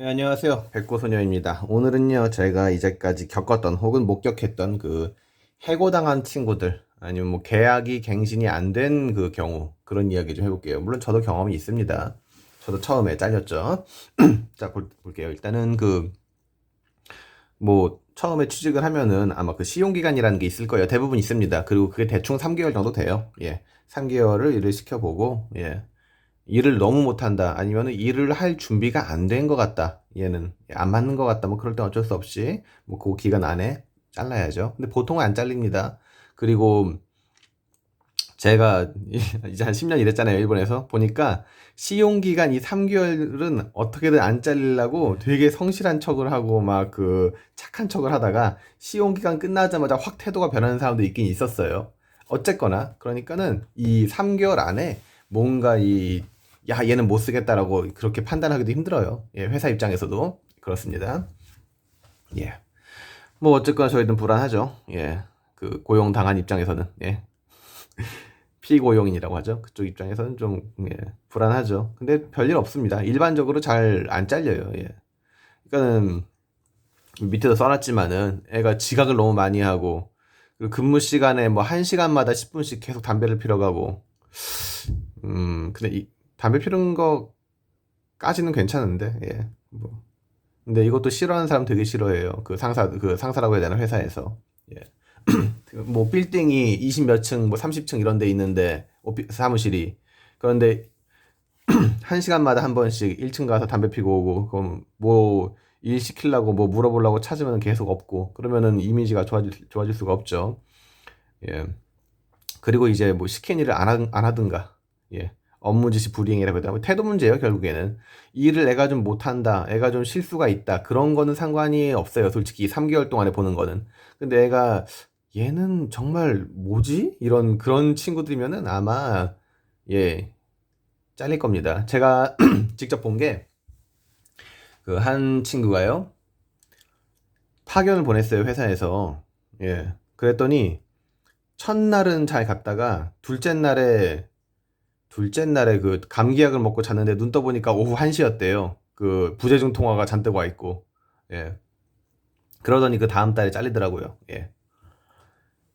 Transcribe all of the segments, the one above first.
네, 안녕하세요. 백고소녀입니다. 오늘은요, 제가 이제까지 겪었던 혹은 목격했던 그 해고당한 친구들, 아니면 뭐 계약이 갱신이 안 된 그 경우, 그런 이야기 좀 해볼게요. 물론 저도 경험이 있습니다. 저도 처음에 잘렸죠. 자, 볼게요. 일단은 뭐, 처음에 취직을 하면은 아마 그 시용기간이라는 게 있을 거예요. 대부분 있습니다. 그리고 그게 대충 3개월 정도 돼요. 예. 3개월을 일을 시켜보고, 예. 일을 너무 못한다. 아니면은 일을 할 준비가 안 된 것 같다. 얘는 안 맞는 것 같다. 뭐 그럴 땐 어쩔 수 없이 뭐 그 기간 안에 잘라야죠. 근데 보통은 안 잘립니다. 그리고 제가 이제 한 10년 일했잖아요. 일본에서 보니까 시용 기간 이 3개월은 어떻게든 안 잘리려고 되게 성실한 척을 하고 막 그 착한 척을 하다가 시용 기간 끝나자마자 확 태도가 변하는 사람도 있긴 있었어요. 어쨌거나 그러니까는 이 3개월 안에 뭔가 얘는 못 쓰겠다라고 그렇게 판단하기도 힘들어요. 예, 회사 입장에서도 그렇습니다. 예. 뭐 어쨌거나 저희는 불안하죠. 예. 그 고용 당한 입장에서는 예. 피고용인이라고 하죠. 그쪽 입장에서는 좀 예, 불안하죠. 근데 별일 없습니다. 일반적으로 잘 안 잘려요. 예. 그러니까는 밑에도 써놨지만은 애가 지각을 너무 많이 하고 그리고 근무 시간에 뭐 1시간마다 10분씩 계속 담배를 피러 가고 근데 이 담배 피는 거까지는 괜찮은데 예. 뭐 근데 이것도 싫어하는 사람 되게 싫어해요. 그 상사라고 해야 되나 회사에서. 예. 뭐 빌딩이 20 몇 층, 뭐 30층 이런 데 있는데 사무실이 그런데 1시간마다 한 번씩 1층 가서 담배 피고 오고 그럼 뭐 일 시키려고 뭐 물어보려고 찾으면 계속 없고 그러면은 이미지가 좋아질 수가 없죠. 예. 그리고 이제 뭐 시킨 일을 안 하든가 예. 업무 지시 불이행이라고 해야 되나 뭐 태도 문제예요 결국에는. 일을 애가 좀 못한다 애가 좀 실수가 있다 그런 거는 상관이 없어요 솔직히 3개월 동안에 보는 거는. 근데 애가 얘는 정말 뭐지? 이런 그런 친구들이면은 아마 예 잘릴 겁니다. 제가 직접 본 게 그 한 친구가요 파견을 보냈어요 회사에서. 예 그랬더니 첫날은 잘 갔다가 둘째 날에 그 감기약을 먹고 잤는데 눈 떠보니까 오후 1시였대요. 그 부재중 통화가 잔뜩 와 있고. 예. 그러더니 그 다음 달에 잘리더라고요. 예.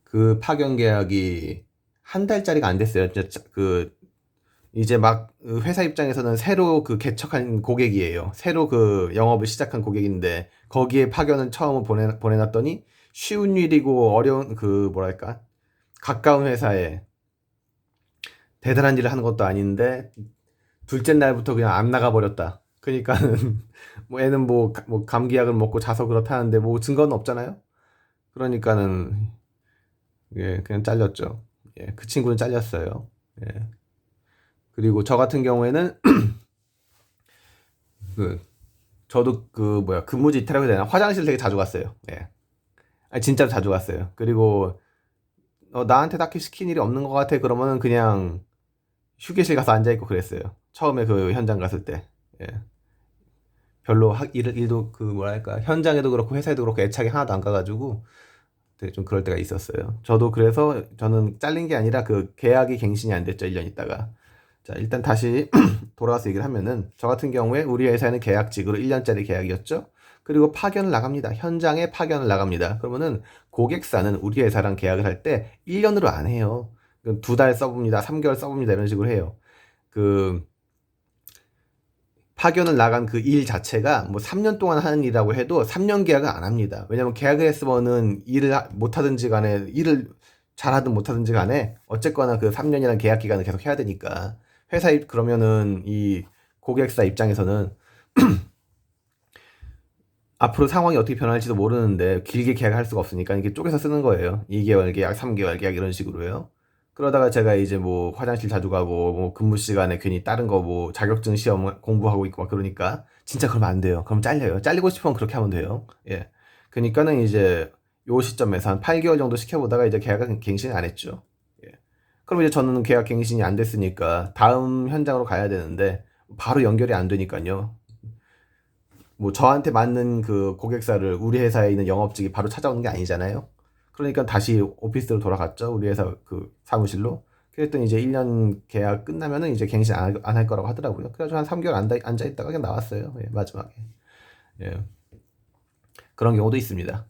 그 파견 계약이 한 달짜리가 안 됐어요. 이제 막 회사 입장에서는 새로 그 개척한 고객이에요. 새로 그 영업을 시작한 고객인데 거기에 파견을 처음 보내놨더니 쉬운 일이고 어려운 그 뭐랄까 가까운 회사에 대단한 일을 하는 것도 아닌데 둘째 날부터 그냥 안 나가 버렸다. 그러니까는 뭐 애는 뭐 감기약을 먹고 자서 그렇다는데 뭐 증거는 없잖아요. 그러니까는 예 그냥 잘렸죠. 예, 그 친구는 잘렸어요. 예. 그리고 저 같은 경우에는 그 저도 그 뭐야 근무지 이탈하게 되나 화장실 되게 자주 갔어요. 예. 아니 진짜로 자주 갔어요. 그리고 나한테 딱히 시킨 일이 없는 것 같아 그러면은 그냥 휴게실 가서 앉아 있고 그랬어요. 처음에 그 현장 갔을 때. 예. 별로 일도 그 뭐랄까 현장에도 그렇고 회사에도 그렇고 애착이 하나도 안 가가지고 되게 좀 그럴 때가 있었어요. 저도 그래서 저는 잘린 게 아니라 그 계약이 갱신이 안 됐죠. 1년 있다가. 자 일단 다시 돌아와서 얘기를 하면은 저 같은 경우에 우리 회사는 계약직으로 1년짜리 계약이었죠. 그리고 파견을 나갑니다. 현장에 파견을 나갑니다. 그러면은 고객사는 우리 회사랑 계약을 할 때 1년으로 안 해요. 2달 써봅니다. 3개월 써봅니다. 이런 식으로 해요. 그 파견을 나간 그 일 자체가 뭐 3년 동안 하는 일이라고 해도 3년 계약을 안 합니다. 왜냐면 계약을 했으면은 일을 못하든지 간에 일을 잘하든 못하든지 간에 어쨌거나 그 3년이라는 계약 기간을 계속 해야 되니까 그러면은 이 고객사 입장에서는 앞으로 상황이 어떻게 변할지도 모르는데 길게 계약할 수가 없으니까 이게 쪼개서 쓰는 거예요. 2개월 계약, 3개월 계약 이런 식으로요. 그러다가 제가 이제 뭐 화장실 자주 가고 뭐 근무 시간에 괜히 다른 거 뭐 자격증 시험 공부하고 있고 막 그러니까 진짜 그러면 안 돼요. 그럼 잘려요. 잘리고 싶으면 그렇게 하면 돼요. 예. 그러니까는 이제 요 시점에서 한 8개월 정도 시켜보다가 이제 계약을 갱신을 안 했죠. 예. 그럼 이제 저는 계약 갱신이 안 됐으니까 다음 현장으로 가야 되는데 바로 연결이 안 되니까요. 뭐 저한테 맞는 그 고객사를 우리 회사에 있는 영업직이 바로 찾아오는 게 아니잖아요. 그러니까 다시 오피스로 돌아갔죠. 우리 회사 그 사무실로. 그랬더니 이제 1년 계약 끝나면은 이제 갱신 안 할 거라고 하더라고요. 그래가지고 한 3개월 앉아 있다가 그냥 나왔어요. 예, 마지막에. 예. 그런 경우도 있습니다.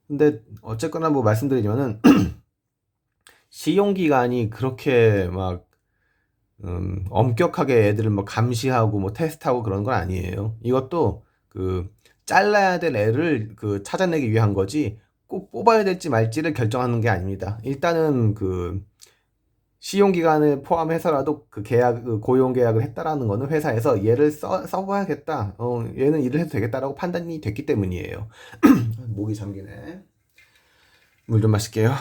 근데 어쨌거나 뭐 말씀드리자면은 시용 기간이 그렇게 막 엄격하게 애들을 뭐 감시하고 뭐 테스트하고 그런 건 아니에요. 이것도 그 잘라야 될 애를 그 찾아내기 위한 거지 꼭 뽑아야 될지 말지를 결정하는 게 아닙니다. 일단은 그 시용 기간을 포함해서라도 그 계약, 그 고용 계약을 했다라는 거는 회사에서 얘를 써봐야겠다. 얘는 일을 해도 되겠다라고 판단이 됐기 때문이에요. 목이 잠기네. 물 좀 마실게요.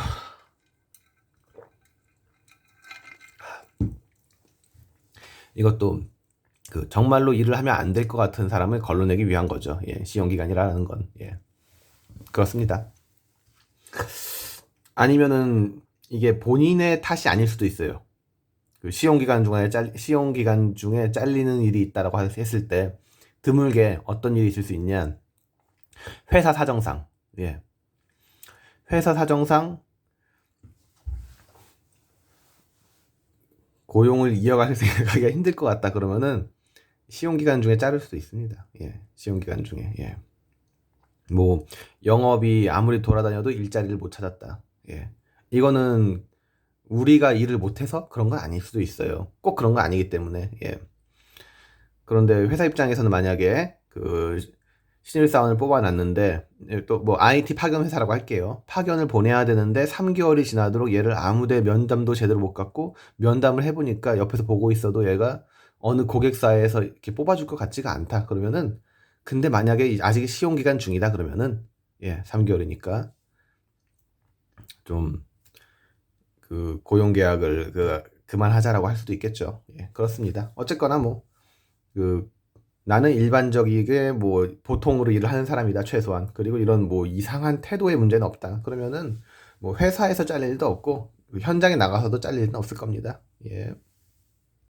이것도 그 정말로 일을 하면 안 될 것 같은 사람을 걸러내기 위한 거죠. 예, 시용 기간이라는 건. 예. 그렇습니다. 아니면은 이게 본인의 탓이 아닐 수도 있어요. 그 시용 기간 중에 잘리는 일이 있다라고 했을 때 드물게 어떤 일이 있을 수 있냐? 회사 사정상. 예. 회사 사정상 고용을 이어갈 생각하기가 힘들 것 같다 그러면은 시용 기간 중에 자를 수도 있습니다. 예. 시용 기간 중에. 예. 뭐 영업이 아무리 돌아다녀도 일자리를 못 찾았다. 예. 이거는 우리가 일을 못해서 그런 건 아닐 수도 있어요. 꼭 그런 건 아니기 때문에. 예. 그런데 회사 입장에서는 만약에 그 신입사원을 뽑아놨는데 또 뭐 IT 파견 회사라고 할게요. 파견을 보내야 되는데 3개월이 지나도록 얘를 아무데 면담도 제대로 못 갔고 면담을 해보니까 옆에서 보고 있어도 얘가 어느 고객사에서 이렇게 뽑아줄 것 같지가 않다. 그러면은 근데 만약에 아직 시용 기간 중이다 그러면은 예 3개월이니까 좀 그 고용 계약을 그만하자라고 할 수도 있겠죠. 예 그렇습니다. 어쨌거나 뭐 그 나는 일반적이게 뭐 보통으로 일을 하는 사람이다 최소한. 그리고 이런 뭐 이상한 태도의 문제는 없다 그러면은 뭐 회사에서 잘릴 일도 없고 현장에 나가서도 잘릴 일은 없을 겁니다. 예.